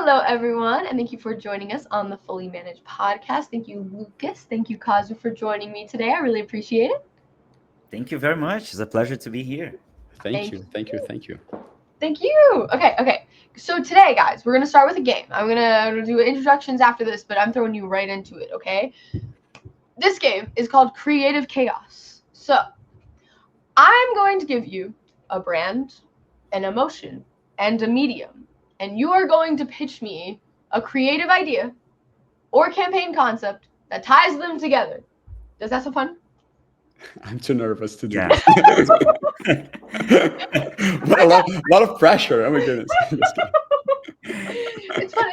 Hello, everyone, and thank you for joining us on the Fully Managed podcast. Thank you, Lucas. Thank you, Kazu, for joining me today. I really appreciate it. Thank you very much. It's a pleasure to be here. Thank Thank you. Thank you. Okay. So today, guys, we're gonna start with a game. I'm gonna do introductions after this, but I'm throwing you right into it. Okay. This game is called Creative Chaos. So I'm going to give you a brand, an emotion, and a medium, and you are going to pitch me a creative idea or campaign concept that ties them together. Does that sound fun? I'm too nervous to do Yeah. this. What a lot of pressure. Oh my goodness. Just kidding. It's fun.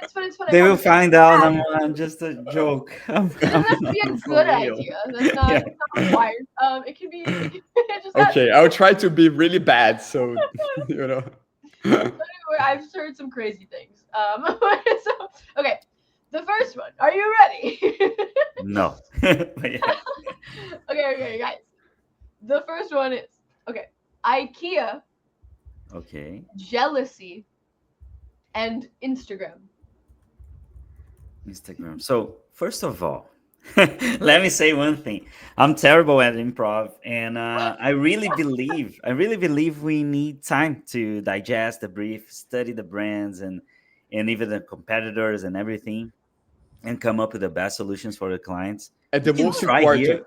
I They will promise. find out I'm just a joke. It doesn't have to be a For good real. idea. That's not, Yeah. it's not required. It can be. It just Okay, I'll try to be really bad. So, you know. I've heard some crazy things. So, okay, the first one. Are you ready? No. But yeah. Okay, guys. The first one is IKEA, Okay. jealousy, and Instagram. Instagram. So first of all, let me say one thing. I'm terrible at improv, and I really believe we need time to digest the brief, study the brands, and even the competitors and everything, and come up with the best solutions for the clients. And We the can most try here.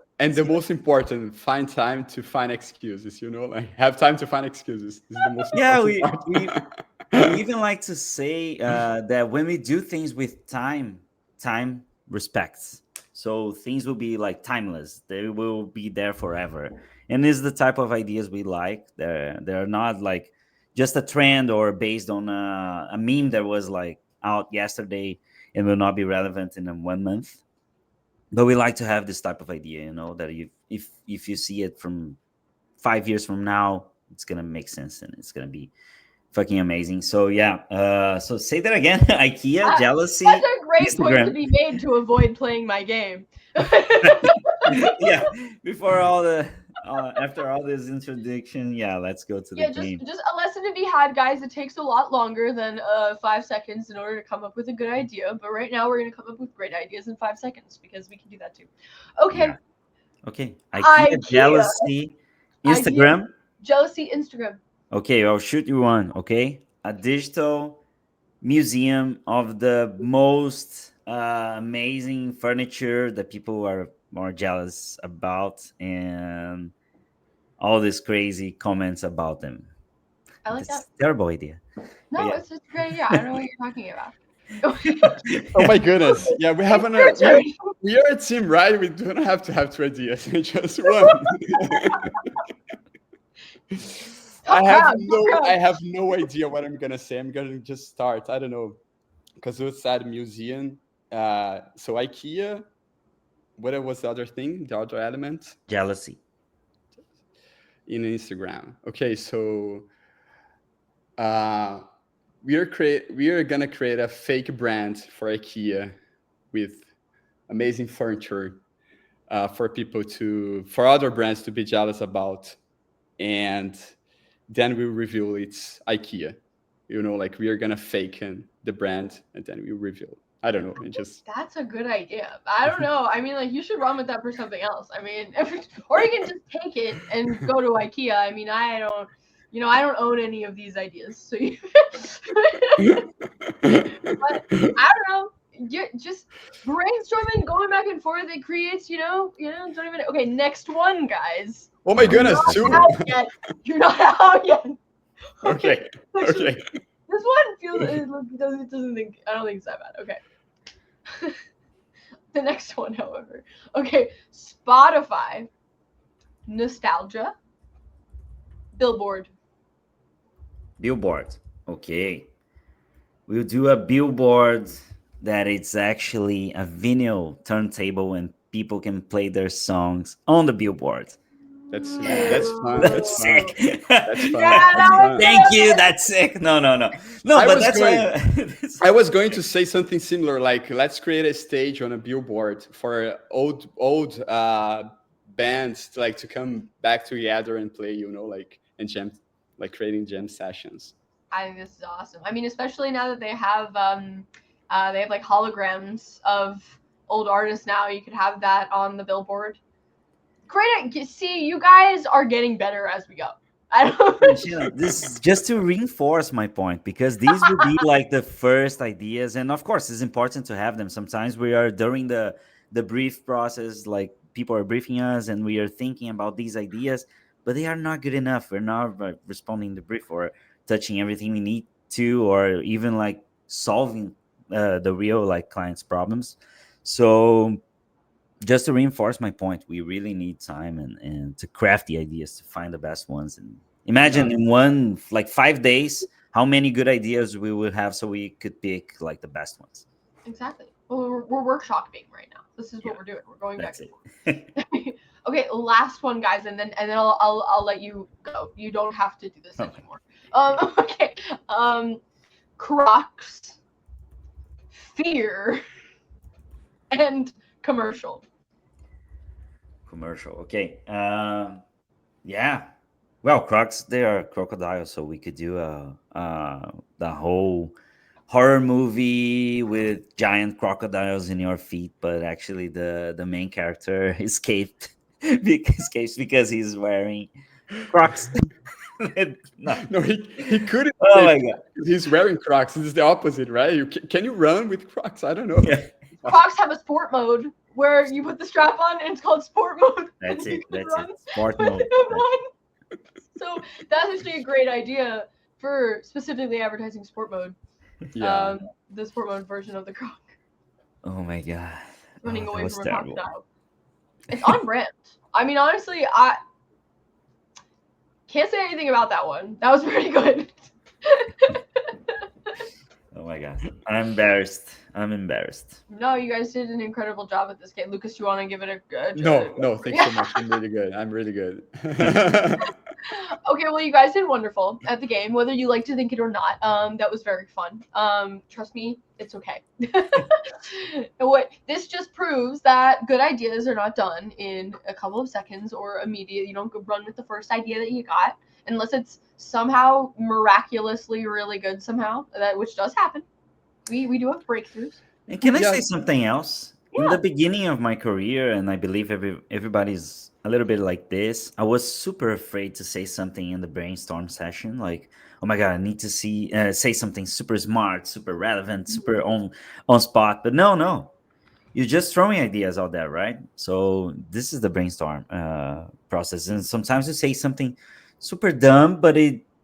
important, find time to find excuses, like have time to find excuses. This is the most Yeah, important we part. we even like to say that when we do things with time respects. So things will be like timeless. They will be there forever. And this is the type of ideas we like. They're not like just a trend or based on a meme that was like out yesterday and will not be relevant in 1 month. But we like to have this type of idea, that if you see it from 5 years from now, it's gonna make sense and it's gonna be fucking amazing. So yeah, so say that again. IKEA, jealousy, That's a great point to Instagram. be made to avoid playing my game. Yeah, before all the after all this introduction, yeah, let's go to the Yeah, game. just a lesson to be had, guys. It takes a lot longer than 5 seconds in order to come up with a good idea. But right now, we're gonna come up with great ideas in 5 seconds because we can do that too. Okay, Yeah. Okay, IKEA, IKEA, jealousy, idea, Instagram. jealousy, Instagram. Okay, I'll shoot you one. Okay, a digital museum of the most amazing furniture that people are more jealous about, and all these crazy comments about them. I like that. That's a terrible idea. But No, yeah. it's just a great idea. I don't know what you're talking about. Oh my goodness. Yeah, we have Your turn. we are a team, right? We don't have to have two ideas. Just one. Tough crowd. I have no idea what I'm gonna say. I'm gonna just start. I don't know. Because it said museum. So IKEA. What was the other thing? The other element Jealousy. in Instagram. Okay, so we are gonna create a fake brand for IKEA with amazing furniture for other brands to be jealous about, and then we reveal it's IKEA. Like we are gonna fake the brand and then we reveal. I don't know. It just That's a good idea. I don't know. I mean, like, you should run with that for something else. I mean, or you can just take it and go to IKEA. I mean, I don't own any of these ideas, so but I don't know. Just brainstorming, going back and forth. It creates, don't even. Okay, next one, guys. oh my goodness, You're two. not out yet. You're not out yet. Okay. Actually, Okay. this one feels. It doesn't think. I don't think it's that bad. Okay. The next one, however. Okay, Spotify, nostalgia, billboard. Billboard. Okay. We'll do a billboard that it's actually a vinyl turntable and people can play their songs on the billboard. That's fun. That's fun. That's sick. That's fun. Yeah, that was Fun. Thank you. That's sick. No, but that's why. I was going to say something similar, like let's create a stage on a billboard for old bands to come back together and play, like and jam, like creating jam sessions. I think this is awesome. I mean, especially now that they have like holograms of old artists now. You could have that on the billboard. Great. See, you guys are getting better as we go. I don't. Shannon, this is just to reinforce my point, because these would be like the first ideas, and of course it's important to have them. Sometimes we are during the brief process, like people are briefing us and we are thinking about these ideas, but they are not good enough. We're not responding the brief or touching everything we need to, or even like solving the real like clients problems. So just to reinforce my point, we really need time and to craft the ideas to find the best ones. And imagine in one like 5 days how many good ideas we would have, so we could pick like the best ones. Exactly. Well, we're workshopping right now. This is what we're doing. We're going back That's and it. forth. Okay, last one, guys, and then I'll let you go. You don't have to do this Okay. anymore. Okay. Crocs, fear, and commercial. Commercial. Okay. Yeah. Well, crocs, they are crocodiles, so we could do the whole horror movie with giant crocodiles in your feet, but actually the main character escaped escapes because he's wearing crocs. No. No, he couldn't. Oh Say my god. he's wearing Crocs. This is the opposite, right? Can you run with Crocs? I don't know. Yeah. Crocs have a sport mode where you put the strap on and it's called sport mode. That's and you it. can That's run it. Sport with mode. them on. So that's actually a great idea for specifically advertising sport mode. Yeah. The sport mode version of the Croc. Oh my god. Running That away was from a terrible. crocodile. It's on brand. I mean, honestly, I can't say anything about that one. That was pretty good. Oh my god. I'm embarrassed. I'm embarrassed. No, you guys did an incredible job at this game. Lucas, do you want to give it a good? No, thanks so much. I'm really good. I'm really good. Okay, well, you guys did wonderful at the game, whether you like to think it or not. That was very fun. Trust me, it's okay. What this just proves that good ideas are not done in a couple of seconds or immediate. You don't go run with the first idea that you got unless it's somehow miraculously really good somehow. That which does happen. We do have breakthroughs. And can I Yeah. say something else? In Yeah. the beginning of my career, and I believe everybody's a little bit like this, I was super afraid to say something in the brainstorm session, like, "Oh my god, I need to say something super smart, super relevant, super on spot." But no, you're just throwing ideas out there, right? So this is the brainstorm process, and sometimes you say something super dumb, but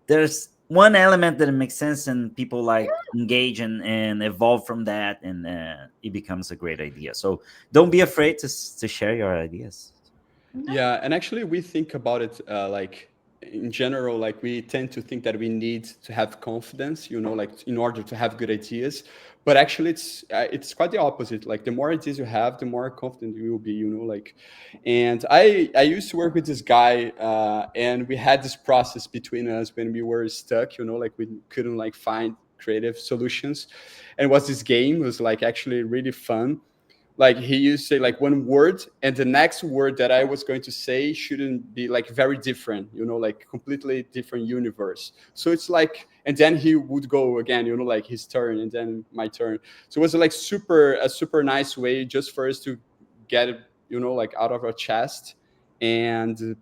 there's one element that makes sense, and people like engage and evolve from that, and it becomes a great idea. So don't be afraid to share your ideas. Yeah, and actually, we think about it like in general, like we tend to think that we need to have confidence, like in order to have good ideas. But actually, it's quite the opposite. Like the more ideas you have, the more confident you will be. Like, and I used to work with this guy, and we had this process between us when we were stuck. Like we couldn't like find creative solutions, and it was this game. It was like actually really fun. Like he used to say like one word, and the next word that I was going to say shouldn't be like very different, like completely different universe. So it's like, and then he would go again, like his turn, and then my turn. So it was like a super nice way just for us to get it, like out of our chest, and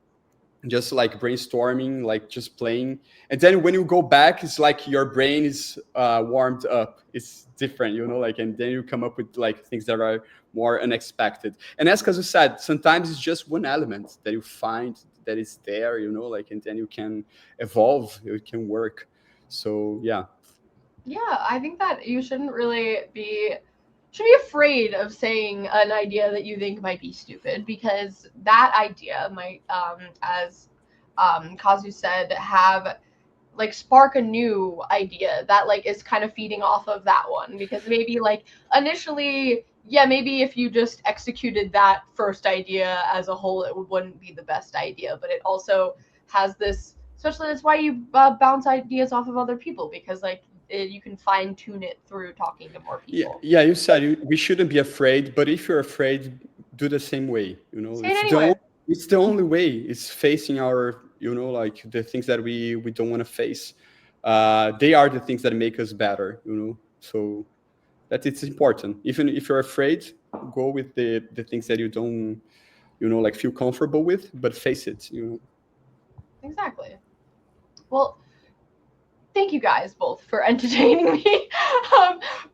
just like brainstorming, like just playing. And then when you go back, it's like your brain is warmed up. It's different, like, and then you come up with like things that are more unexpected. And as Kazu said, sometimes it's just one element that you find that is there, like, and then you can evolve, it can work. So yeah. Yeah, I think that you shouldn't be afraid of saying an idea that you think might be stupid, because that idea might, as Kazu said, have like spark a new idea that like is kind of feeding off of that one, because maybe like initially, yeah, maybe if you just executed that first idea as a whole, it wouldn't be the best idea, but it also has this, especially that's why you bounce ideas off of other people, because like you can fine tune it through talking to more people. Yeah, you said we shouldn't be afraid, but if you're afraid, do the same way. Say it anyway. It's the only way. It's facing our, like the things that we don't want to face. they are the things that make us better, so that it's important. Even if you're afraid, go with the things that you don't, like feel comfortable with, but face it. Exactly. Well, thank you guys both for entertaining me.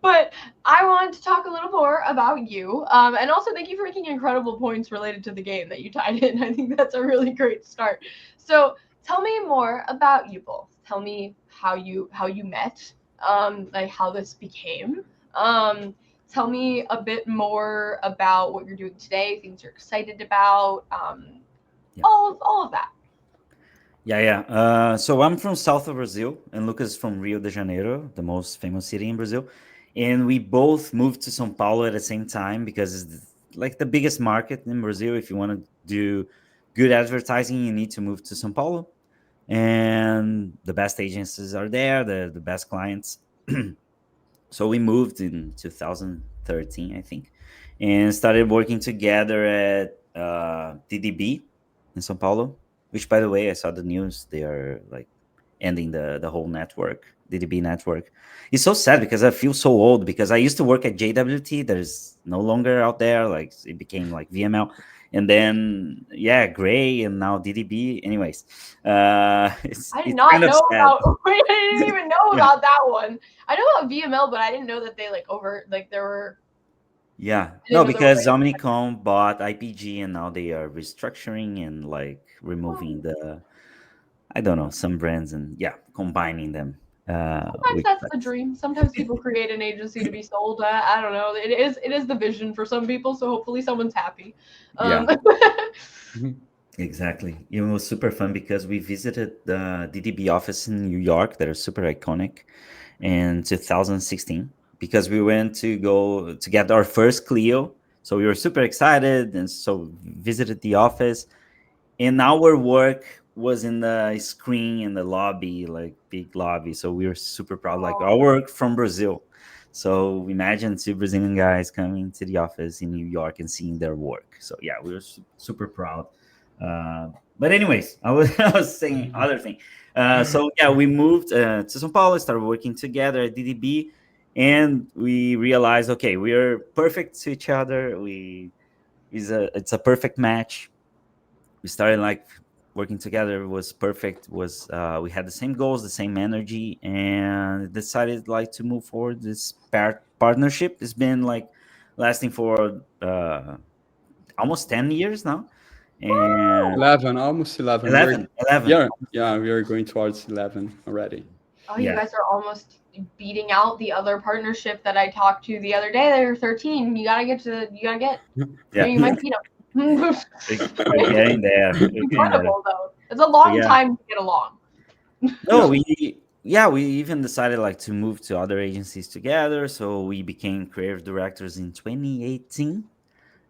But I want to talk a little more about you. And also thank you for making incredible points related to the game that you tied in. I think that's a really great start. So tell me more about you both. Tell me how you met, like how this became. Tell me a bit more about what you're doing today, things you're excited about, all of that. Yeah. So I'm from south of Brazil, and Lucas is from Rio de Janeiro, the most famous city in Brazil. And we both moved to São Paulo at the same time because it's like the biggest market in Brazil. If you want to do good advertising, you need to move to São Paulo. And the best agencies are there, the best clients. So we moved in 2013, I think, and started working together at DDB in São Paulo. Which, by the way, I saw the news. They are like ending the whole network, DDB network. It's so sad because I feel so old because I used to work at JWT. That is no longer out there. Like it became like VML, and then yeah, Gray, and now DDB. Anyways, I did it's not kind of know sad. about. I didn't even know Yeah. about that one. I know about VML, but I didn't know that they there were. Yeah, I no, didn't know there were because like. Omnicom bought IPG and now they are restructuring and like removing I don't know, some brands and yeah, combining them. Sometimes Which that's like, the dream. Sometimes people create an agency to be sold. I don't know. It is the vision for some people. So hopefully someone's happy. yeah, Mhm. exactly. It was super fun because we visited the DDB office in New York that are super iconic in 2016 because we went to go to get our first Clio. So we were super excited and so visited the office. And our work was in the screen in the lobby, like big lobby. So we were super proud, like our work from Brazil. So imagine two Brazilian guys coming to the office in New York and seeing their work. So yeah, we were super proud. But anyways, I was saying other thing. So yeah, we moved to São Paulo, started working together at DDB, and we realized, okay, we are perfect to each other. It's a perfect match. We started like working together. It was perfect. Was We had the same goals, the same energy, and decided like to move forward. This partnership has been like lasting for almost 10 years now, and 11, almost 11. 11. Yeah, we are going towards 11 already. Oh, you Yeah. guys are almost beating out the other partnership that I talked to the other day. They're 13. You gotta get. Yeah. You might beat them. We're getting there. We're getting there. Incredible though. It's a So long yeah. time to get along. No, we even decided like to move to other agencies together. So we became creative directors in 2018.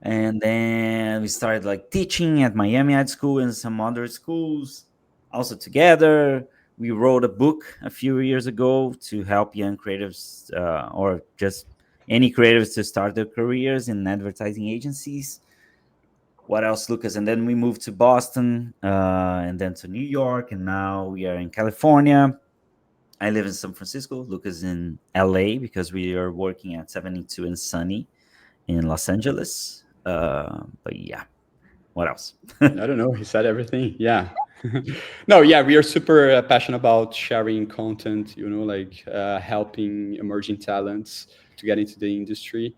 And then we started like teaching at Miami Art School and some other schools also together. We wrote a book a few years ago to help young creatives or just any creatives to start their careers in advertising agencies. What else, Lucas? And then we moved to Boston and then to New York, and now we are in California. I live in San Francisco. Lucas in LA because we are working at 72 and Sunny in Los Angeles. But yeah, what else? I don't know. He said everything. Yeah. No, yeah, we are super passionate about sharing content, like helping emerging talents to get into the industry.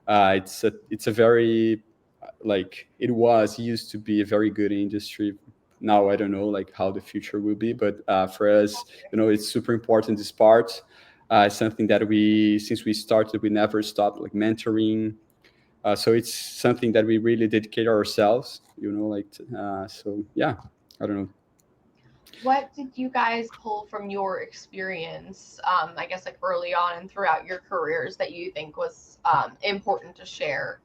It's a very like it was used to be a very good industry. Now I don't know like how the future will be, but for us, it's super important. This part, it's something that since we started, we never stopped like mentoring. So it's something that we really dedicate ourselves, so yeah, I don't know. What did you guys pull from your experience, I guess like early on and throughout your careers that you think was important to share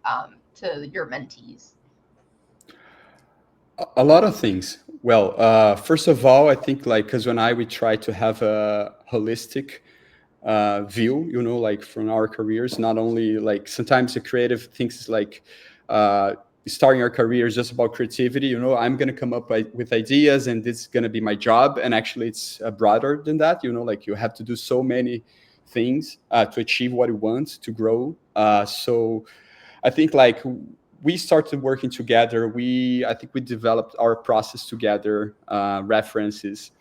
to your mentees? A lot of things. Well, first of all, I think like because we try to have a holistic view, like from our careers, not only like sometimes the creative thinks like starting your career is just about creativity. I'm going to come up with ideas and this is going to be my job. And actually it's broader than that. Like you have to do so many things to achieve what you want to grow. So I think like we started working together. I think we developed our process together, references.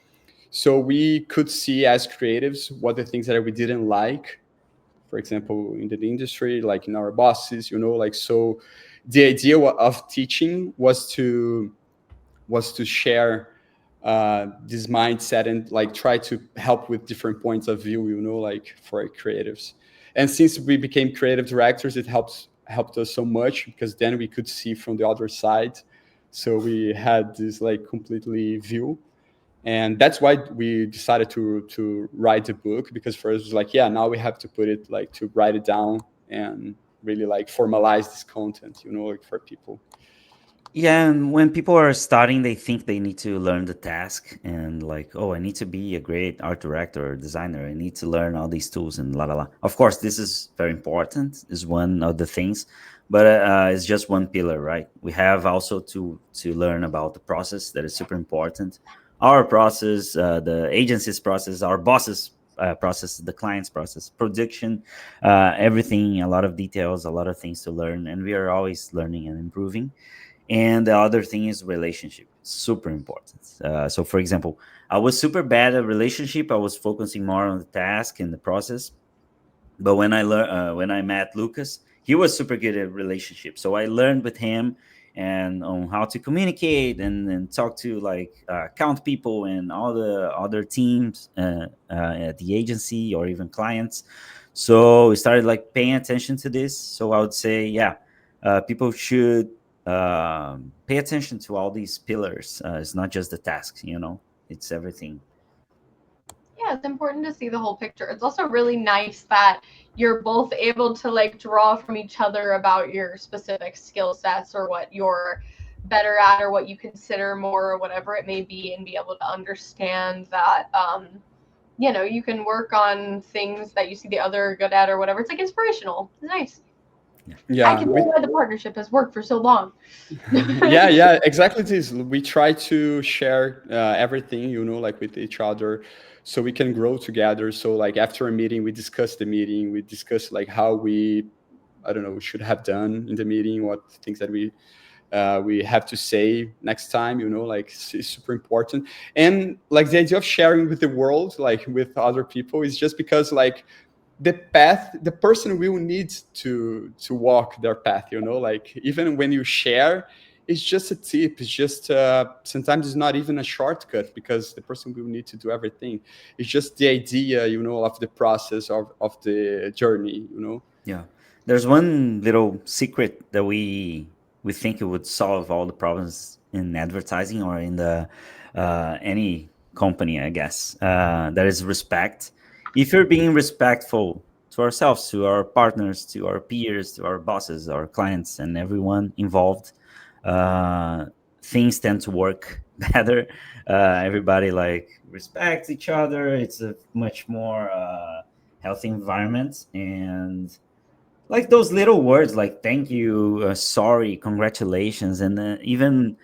So we could see as creatives what the things that we didn't like, for example, in the industry, like in our bosses, like, so the idea of teaching was to share this mindset and like try to help with different points of view, like for creatives. And since we became creative directors, it helped us so much because then we could see from the other side. So we had this like completely view, and that's why we decided to write the book, because for us it was like, yeah, now we have to put it like to write it down and really like formalize this content, like for people. Yeah, and when people are starting, they think they need to learn the task and like, oh, I need to be a great art director or designer. I need to learn all these tools and la la la. Of course, this is very important, is one of the things, but it's just one pillar, right? We have also to learn about the process that is super important. Our process, the agency's process, our boss's process, the client's process, production, everything, a lot of details, a lot of things to learn, and we are always learning and improving. And the other thing is relationship, super important. So for example, I was super bad at relationship. I was focusing more on the task and the process. But when I met Lucas, he was super good at relationship. So I learned with him and on how to communicate and talk to like account people and all the other teams at the agency or even clients. So we started like paying attention to this. So I would say, yeah, people should pay attention to all these pillars. It's not just the tasks, it's everything. Yeah, it's important to see the whole picture. It's also really nice that you're both able to like draw from each other about your specific skill sets or what you're better at or what you consider more or whatever it may be, and be able to understand that you can work on things that you see the other are good at or whatever. It's like inspirational. It's nice. I Yeah, can see why the partnership has worked for so long. yeah, exactly this. We try to share everything, like with each other, so we can grow together. So like after a meeting, we discuss the meeting, we discuss like how I don't know, should have done in the meeting, what things that we have to say next time, like it's super important. And like the idea of sharing with the world, like with other people, is just because like the person will need to walk their path, like even when you share, it's just a tip, it's just sometimes it's not even a shortcut, because the person will need to do everything. It's just the idea, of the process of the journey. Yeah, there's one little secret that we think it would solve all the problems in advertising or in the any company, I guess. That is respect. If you're being respectful to ourselves, to our partners, to our peers, to our bosses, our clients, and everyone involved, uh, things tend to work better. Everybody like respects each other. It's a much more healthy environment, and like those little words like thank you, sorry, congratulations, and even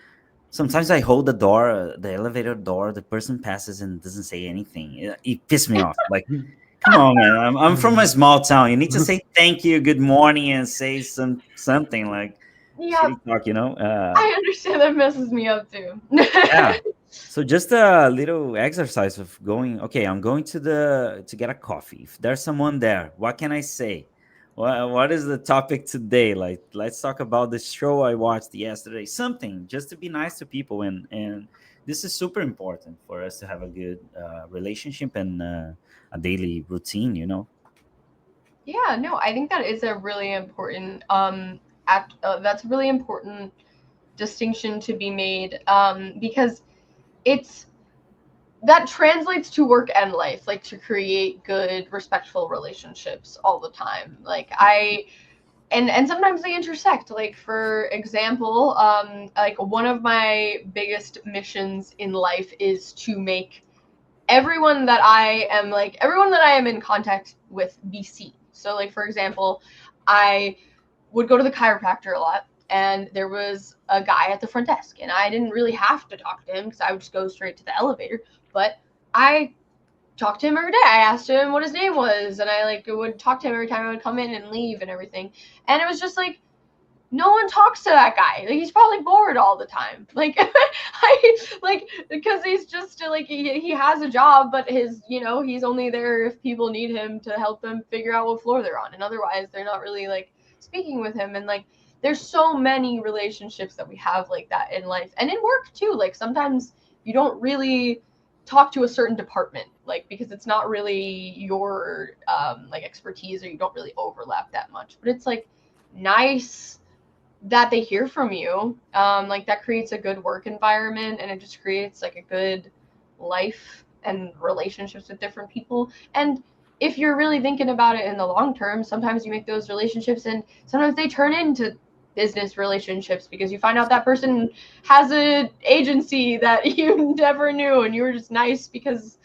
sometimes I hold the door, the elevator door, the person passes and doesn't say anything. It pisses me off. Like, come on, man, I'm from a small town. You need to say thank you, good morning, and say something like Yeah, shitty talk, I understand that messes me up too. yeah. So just a little exercise of going, okay, I'm going to get a coffee. If there's someone there, what can I say? What is the topic today? Like, let's talk about the show I watched yesterday. Something just to be nice to people, and this is super important for us to have a good relationship and a daily routine. Yeah, no, I think that is a really important that's a really important distinction to be made, because it's that translates to work and life, like to create good, respectful relationships all the time. Like and sometimes they intersect. Like for example, like one of my biggest missions in life is to make everyone that I am in contact with be seen. So like for example, I would go to the chiropractor a lot, and there was a guy at the front desk, and I didn't really have to talk to him because I would just go straight to the elevator, but I talked to him every day. I asked him what his name was, and I like would talk to him every time I would come in and leave and everything. And it was just like, no one talks to that guy. Like, he's probably bored all the time. Like, because he's just like, he has a job, but he's only there if people need him to help them figure out what floor they're on, and otherwise they're not really like speaking with him. And like, there's so many relationships that we have like that in life and in work too. Like, sometimes you don't really talk to a certain department, like, because it's not really your like expertise, or you don't really overlap that much, but it's like nice that they hear from you. Like, that creates a good work environment, and it just creates like a good life and relationships with different people. And if you're really thinking about it in the long term, sometimes you make those relationships and sometimes they turn into business relationships, because you find out that person has an agency that you never knew, and you were just nice because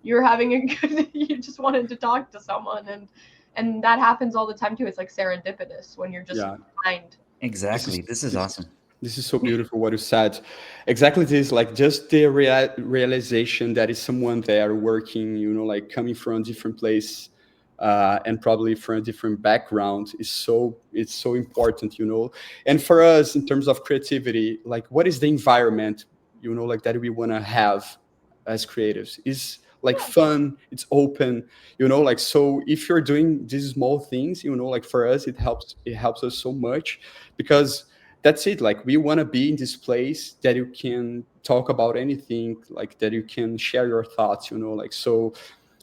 you're having a good you just wanted to talk to someone. And that happens all the time too. It's like serendipitous when you're just kind. Exactly. This is awesome. This is so beautiful what you said. Exactly this, like just the realization that is someone there working, like coming from a different place, and probably from a different background it's so important. And for us, in terms of creativity, like what is the environment, like that we want to have as creatives is like fun, it's open, like, so if you're doing these small things, like for us it helps us so much, because that's it, like we want to be in this place that you can talk about anything, like that you can share your thoughts, like, so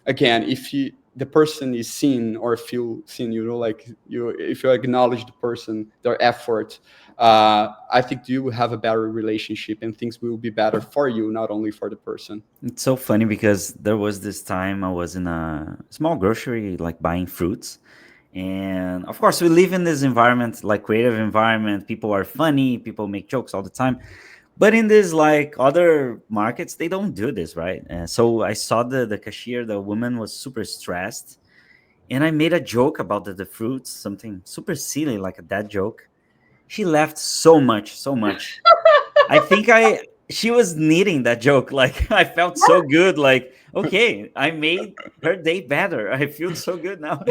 again, if the person is seen or feel seen, like if you acknowledge the person, their effort, I think you will have a better relationship and things will be better for you, not only for the person. It's so funny because there was this time I was in a small grocery, like buying fruits. And of course, we live in this environment, like creative environment. People are funny, people make jokes all the time. But in this, like other markets, they don't do this, right? So I saw the cashier, the woman was super stressed. And I made a joke about the fruits, something super silly, like a dad joke. She laughed so much, so much. I think she was needing that joke. Like I felt so good. Like, okay, I made her day better. I feel so good now.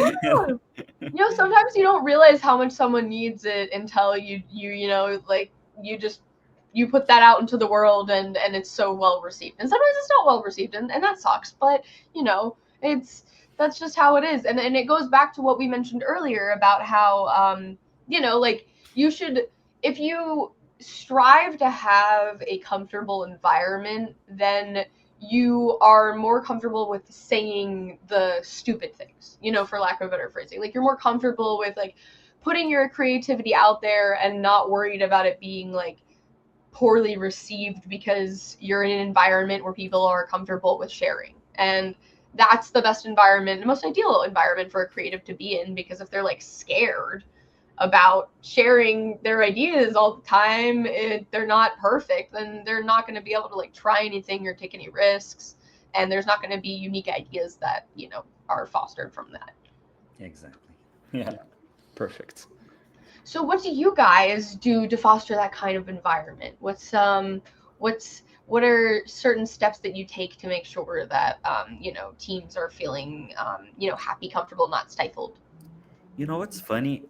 Sometimes you don't realize how much someone needs it until like you put that out into the world, and it's so well received. And sometimes it's not well received, and that sucks. But that's just how it is. And it goes back to what we mentioned earlier about how like, you should, if you strive to have a comfortable environment, then you are more comfortable with saying the stupid things, for lack of a better phrasing. Like, you're more comfortable with like putting your creativity out there and not worried about it being like poorly received, because you're in an environment where people are comfortable with sharing. And that's the best environment, the most ideal environment for a creative to be in, because if they're like scared about sharing their ideas all the time, they're not perfect, then they're not going to be able to like try anything or take any risks, and there's not going to be unique ideas that are fostered from that. Exactly. Yeah. Perfect. So what do you guys do to foster that kind of environment? What are certain steps that you take to make sure that teams are feeling happy, comfortable, not stifled? You know what's funny?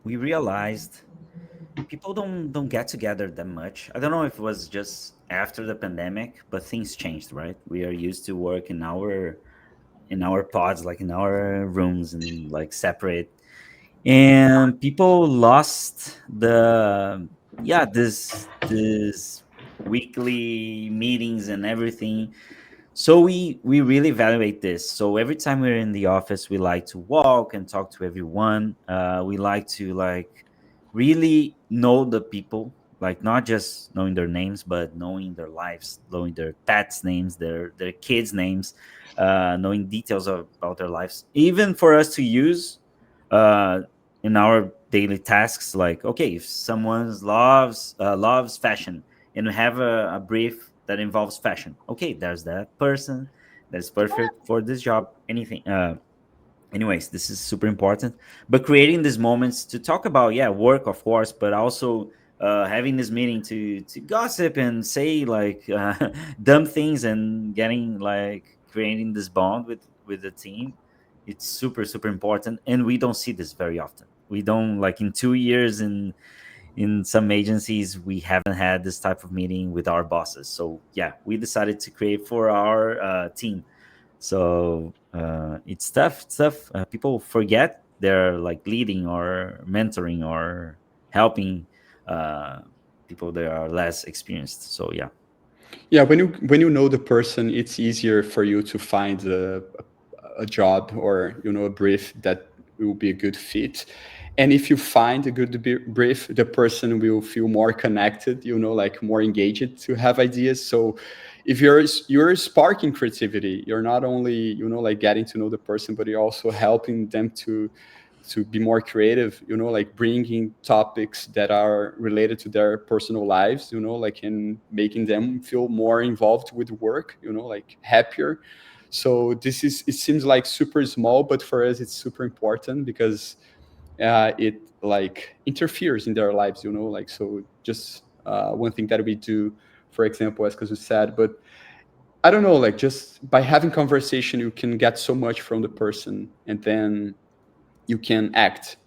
We realized people don't get together that much. I don't know if it was just after the pandemic, but things changed, right? We are used to work in our pods, like in our rooms, and like separate. And people lost this weekly meetings and everything. So we really evaluate this. So every time we're in the office, we like to walk and talk to everyone. We like to like really know the people, like not just knowing their names, but knowing their lives, knowing their pets' names, their kids' names, knowing details about their lives, even for us to use uh, in our daily tasks. Like, okay, if someone loves fashion, and we have a brief that involves fashion. Okay, there's that person that's perfect for this job. Anything. Anyways, this is super important. But creating these moments to talk about, yeah, work, of course, but also having this meeting to gossip and say like dumb things and getting like creating this bond with the team. It's super super important, and we don't see this very often. We don't, like, in 2 years in some agencies we haven't had this type of meeting with our bosses. So yeah, we decided to create for our team. So it's tough. It's tough. People forget they're like leading or mentoring or helping uh, people that are less experienced. So yeah. Yeah, when you know the person, it's easier for you to find a job or a brief that will be a good fit. And if you find a good brief, the person will feel more connected, like more engaged to have ideas. So if you're sparking creativity, you're not only like getting to know the person, but you're also helping them to be more creative, like bringing topics that are related to their personal lives, like, and making them feel more involved with work, like happier. So it seems like super small, but for us it's super important because it like interferes in their lives, like, so just one thing that we do, for example, as Kazu said, but I don't know, like, just by having conversation you can get so much from the person, and then you can act.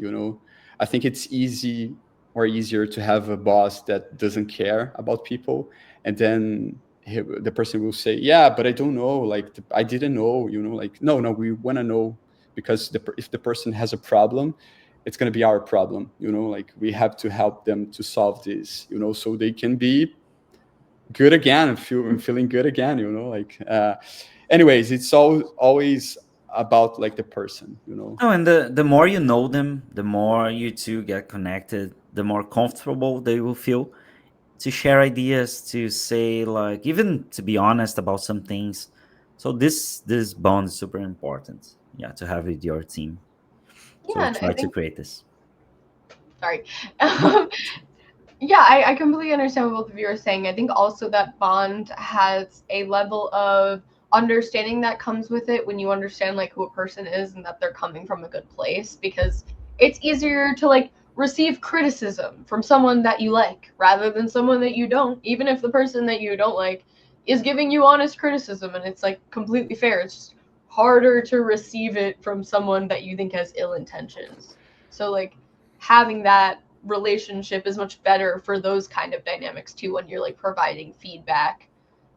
I think it's easier to have a boss that doesn't care about people, and then the person will say, yeah, but I don't know, like, I didn't know, like, no, no, we want to know, because if the person has a problem, it's going to be our problem, like, we have to help them to solve this, so they can be good again and feeling good again, like, anyways, it's always about like the person, Oh, and the more you know them, the more you two get connected, the more comfortable they will feel to share ideas, to say, like, even to be honest about some things. So this bond is super important, yeah, to have with your team. So Yeah, we and I try to think, create this. sorry. No. Yeah, I completely understand what both of you are saying. I think also that bond has a level of understanding that comes with it when you understand like who a person is and that they're coming from a good place, because it's easier to like receive criticism from someone that you like rather than someone that you don't, even if the person that you don't like is giving you honest criticism and it's like completely fair. It's just harder to receive it from someone that you think has ill intentions. So like having that relationship is much better for those kind of dynamics too when you're like providing feedback.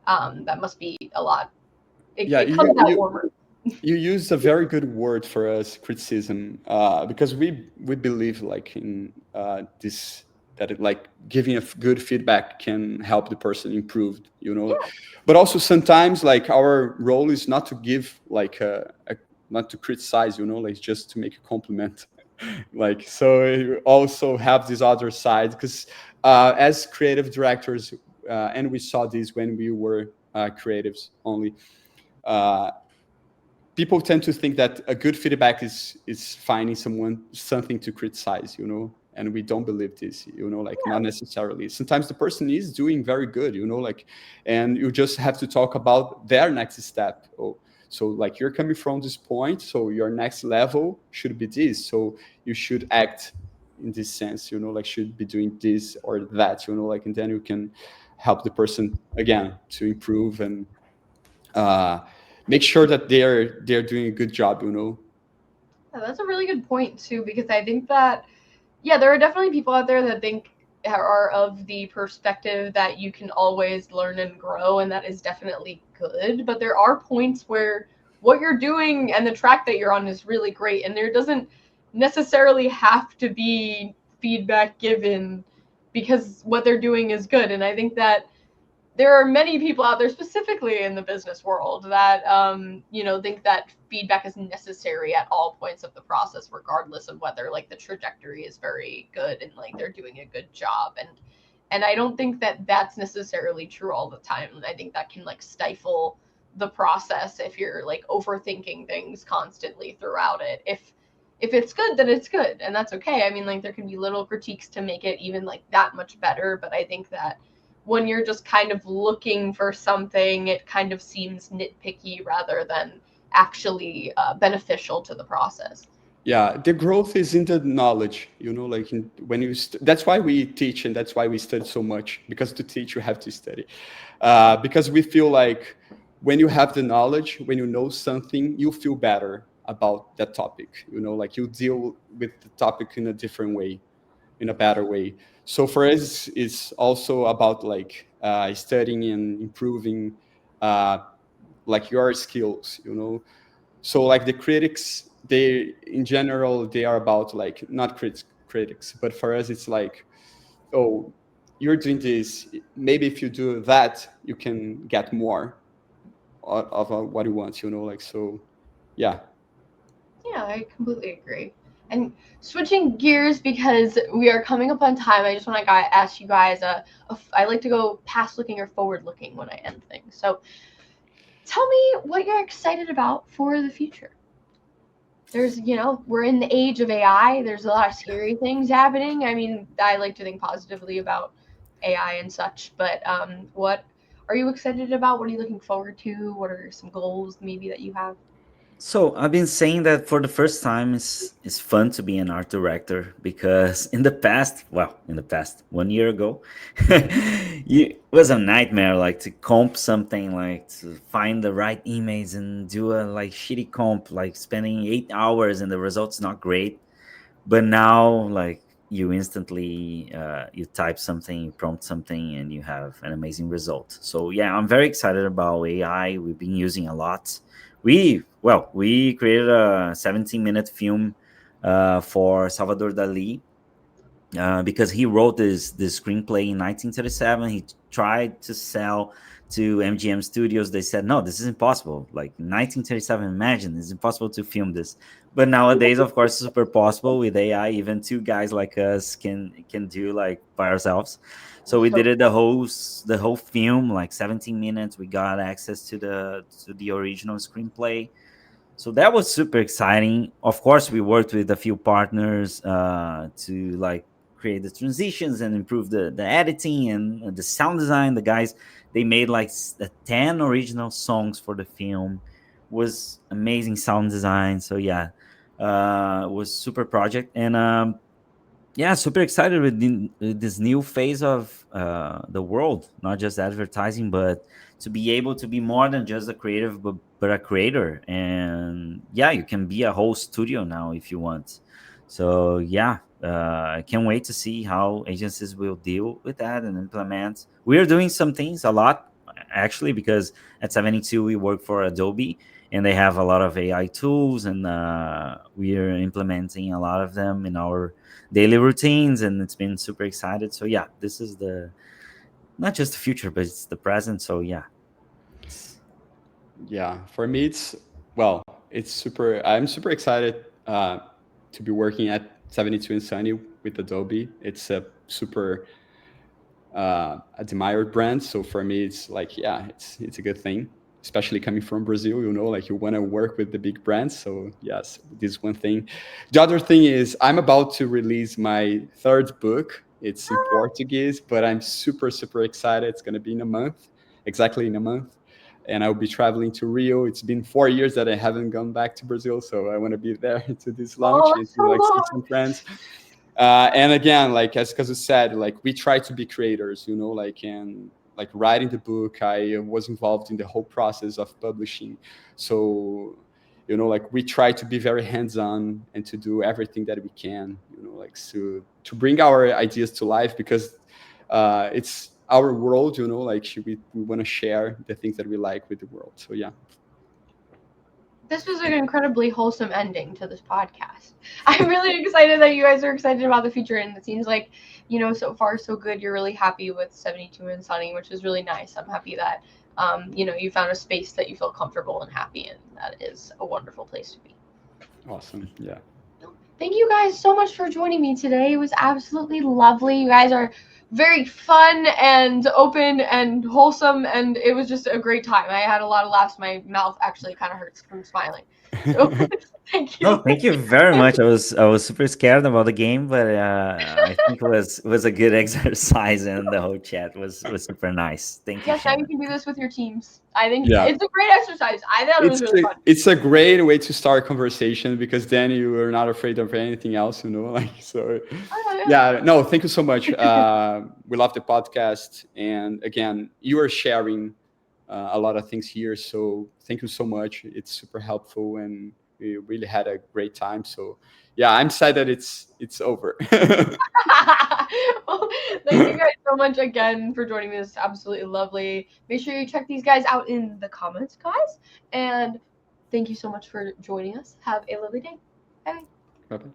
That must be a lot. Yeah, It comes out warmer. you used a very good word for us, criticism, because we believe like in this, that it, like, giving good feedback can help the person improve, Yeah, but also sometimes like our role is not to give like not to criticize, like, just to make a compliment. Like, so you also have this other side, because as creative directors, and we saw this when we were creatives only, uh, people tend to think that a good feedback is finding something to criticize, and we don't believe this, like, not necessarily. Sometimes the person is doing very good, like, and you just have to talk about their next step. So like, you're coming from this point, so your next level should be this, so you should act in this sense, like, should be doing this or that, like, and then you can help the person again to improve and uh, make sure that they're doing a good job. yeah, that's a really good point too, because I think that yeah, there are definitely people out there that think are of the perspective that you can always learn and grow, and that is definitely good. But there are points where what you're doing and the track that you're on is really great, and there doesn't necessarily have to be feedback given because what they're doing is good. And I think that there are many people out there, specifically in the business world, that think that feedback is necessary at all points of the process, regardless of whether like the trajectory is very good and like they're doing a good job. And I don't think that that's necessarily true all the time. And I think that can like stifle the process if you're like overthinking things constantly throughout it. If it's good, then it's good, and that's okay. I mean, like there can be little critiques to make it even like that much better, but I think that when you're just kind of looking for something, it kind of seems nitpicky rather than actually beneficial to the process. Yeah, the growth is in the knowledge, like when that's why we teach, and that's why we study so much, because to teach you have to study, because we feel like when you have the knowledge, when you know something, you feel better about that topic, like you deal with the topic in a different way, in a better way. So for us, it's also about like studying and improving like your skills, so like the critics, they in general, they are about like not critics, but for us it's like, oh, you're doing this, maybe if you do that you can get more of what you want, like, so yeah. Yeah, I completely agree. And switching gears because we are coming up on time, I just want to ask you guys. I like to go past looking or forward looking when I end things. So tell me what you're excited about for the future. There's, we're in the age of AI. There's a lot of scary things happening. I mean, I like to think positively about AI and such, but what are you excited about? What are you looking forward to? What are some goals maybe that you have? So I've been saying that for the first time, it's fun to be an art director, because in the past, well, in the past 1 year ago, it was a nightmare, like to comp something, like to find the right image and do a like shitty comp, like spending 8 hours and the result's not great. But now, like, you instantly you type something, you prompt something, and you have an amazing result. So yeah, I'm very excited about AI. We've been using a lot. We created a 17-minute film for Salvador Dali, because he wrote this screenplay in 1937. He tried to sell to MGM Studios. They said, no, this is impossible. Like 1937, imagine, it's impossible to film this. But nowadays, of course, it's super possible with AI. Even two guys like us can do like by ourselves. So we So did it the whole film, like 17 minutes. We got access to the original screenplay, so that was super exciting. Of course, we worked with a few partners to like create the transitions and improve the editing and the sound design. The guys, they made like 10 original songs for the film. Was amazing sound design. So yeah, it was super project. And yeah, super excited with this new phase of the world, not just advertising, but to be able to be more than just a creative, but a creator. And yeah, you can be a whole studio now if you want. So yeah, I can't wait to see how agencies will deal with that and implement. We are doing some things a lot, actually, because at 72 we work for Adobe, and they have a lot of AI tools, and we are implementing a lot of them in our daily routines, and it's been super excited. So yeah, this is the not just the future, but it's the present. So yeah, it's, Yeah, for me, well, I'm super excited to be working at 72 and Sunny with Adobe. It's a super admired brand. So for me, it's like, yeah, it's a good thing, especially coming from Brazil. Like you want to work with the big brands. So yes, this is one thing. The other thing is I'm about to release my third book. It's in Portuguese, but I'm super super excited. It's gonna be in a month, exactly in a month. And I'll be traveling to Rio. It's been 4 years that I haven't gone back to Brazil, so I want to be there to this Oh, launch and that's so to like see long. some friends. And again, like as Kazu said, like we try to be creators, like, and like writing the book, I was involved in the whole process of publishing. So like we try to be very hands-on and to do everything that we can, like to bring our ideas to life, because it's our world, like we want to share the things that we like with the world. So yeah. This was an incredibly wholesome ending to this podcast. I'm really excited that you guys are excited about the future, and it seems like, so far so good. You're really happy with 72 and Sunny, which is really nice. I'm happy that, you found a space that you feel comfortable and happy in. That is a wonderful place to be. Awesome. Yeah. Thank you guys so much for joining me today. It was absolutely lovely. You guys are very fun and open and wholesome, and it was just a great time. I had a lot of laughs. My mouth actually kind of hurts from smiling. So thank you. No, thank you very much. I was super scared about the game, but I think it was a good exercise, and the whole chat was super nice. Thank you, Yes, now you Shannon. can do this with your teams. I think Yeah. it's a great exercise. I thought it was really fun. It's a great way to start a conversation because then you are not afraid of anything else, you know. Like so, yeah. No, thank you so much. We love the podcast, and again, you are sharing a lot of things here. So thank you so much. It's super helpful, and we really had a great time. So yeah, I'm sad that it's over. Well, thank you guys so much again for joining me. This is absolutely lovely. Make sure you check these guys out in the comments, guys. And thank you so much for joining us. Have a lovely day. Bye. Bye-bye.